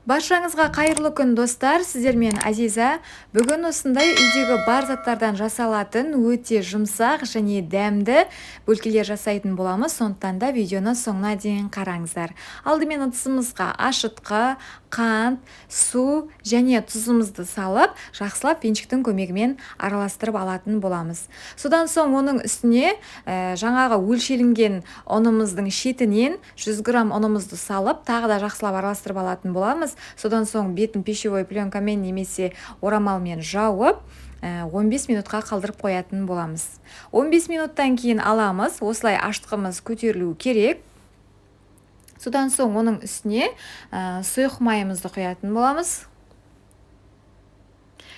Баршаңызға қайырлы күн достар, сіздермен Азиза. Бүгін осындай үйдегі бар заттардан жасалатын өте жұмсақ және дәмді бөлкелер жасайтын боламыз. Сондықтан да видеоны соңына дейін қараңыздар. Алдымен ыдысымызға ашытқы, қант, су және тұзымызды салып, жақсылап венчиктің көмегімен араластырып алатын боламыз. Содан соң оның үстіне жаңағы өлшелінген ұнымыздың шетінен 100 грамм ұнымызды салып, тағы да жақсылап араластырып алатын боламыз. Содан соң бетін пищевой пленкамен немесе орамалмен жауып 15 минутқа қалдырып қоятын боламыз. 15 минуттан кейін аламыз. Осылай ашытқымыз көтерілу керек. Содан соң оның үстіне сұйық майымызды құятын боламыз.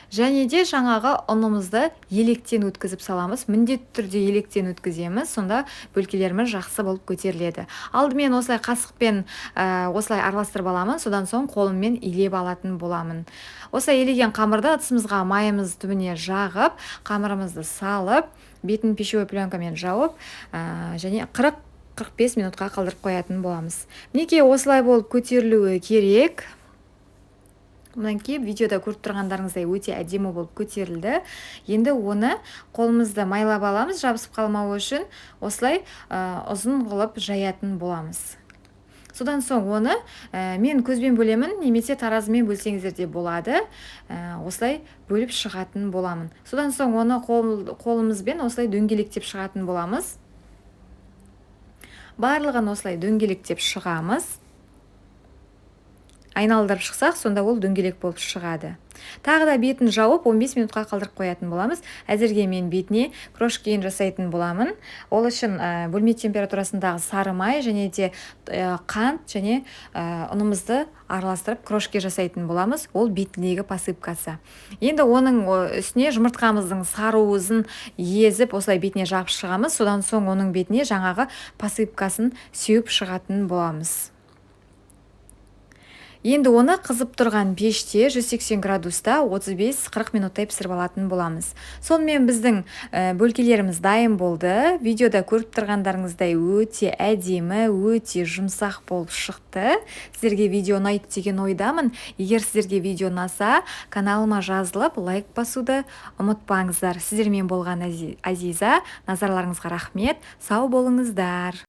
Және де жаңағы ұнымызды електен өткізіп саламыз. Міндетті түрде електен өткіземіз. Сонда бөлкелеріміз жақсы болып көтеріледі. Алдымен осылай қасықпен осылай араластырып аламын. Содан соң қолыммен илеп алатын боламын. Осылай илеген қамырды ыдысымызға майымыз түбіне жағып, қамырымызды салып, бетін пищевой пленкамен жауып, және 40-45 минутқа қалдырып қоятын боламыз. Мінекей осылай болып көтерілуі керек. Мұнан кейін видеода көріп тұрғандарыңыздай өте әдемі болып көтерілді. Енді оны қолымызды майлап аламыз, жабысып қалмауы үшін осылай ұзын қылып жаятын боламыз. Содан соң оны мен көзбен бөлемін, немесе таразымен бөлсеңіздер де болады. Осылай бөліп шығатын боламын. Содан соң оны қолымызбен осылай дөңгелектеп шығатын боламыз. Барлығын осылай дөңгелектеп шығамыз. Айналдырып шықсақ, сонда ол дөңгелек болып шығады. Тағы да бетін жауып 15 минутқа қалдырып қоятын боламыз. Әзірге мен бетіне крошкейін жасайтын боламын. Ол үшін бөлме температурасындағы сары май және де қант және ұнымызды араластырып крошке жасайтын боламыз. Ол бетіндегі посыпкасы. Енді оның үстіне жұмыртқамыздың саруызын езіп, осылай бетіне жапып шығамыз. Содан соң оның бетіне жаңағы посыпкасын сеуіп шығатын боламыз. Енді оны қызып тұрған пеште 180 градуста 35-40 минуттай пісіріп алатын боламыз. Сонымен біздің бөлкелеріміз дайын болды. Видеода көріп тұрғандарыңыздай өте әдемі, өте жұмсақ болып шықты. Сіздерге видео ұнайды деген ойдамын. Егер сіздерге видео ұнаса, каналыма жазылып, лайк басуды ұмытпаңыздар. Сіздермен болған Азиза. Назарларыңызға рахмет. Сау болыңыздар.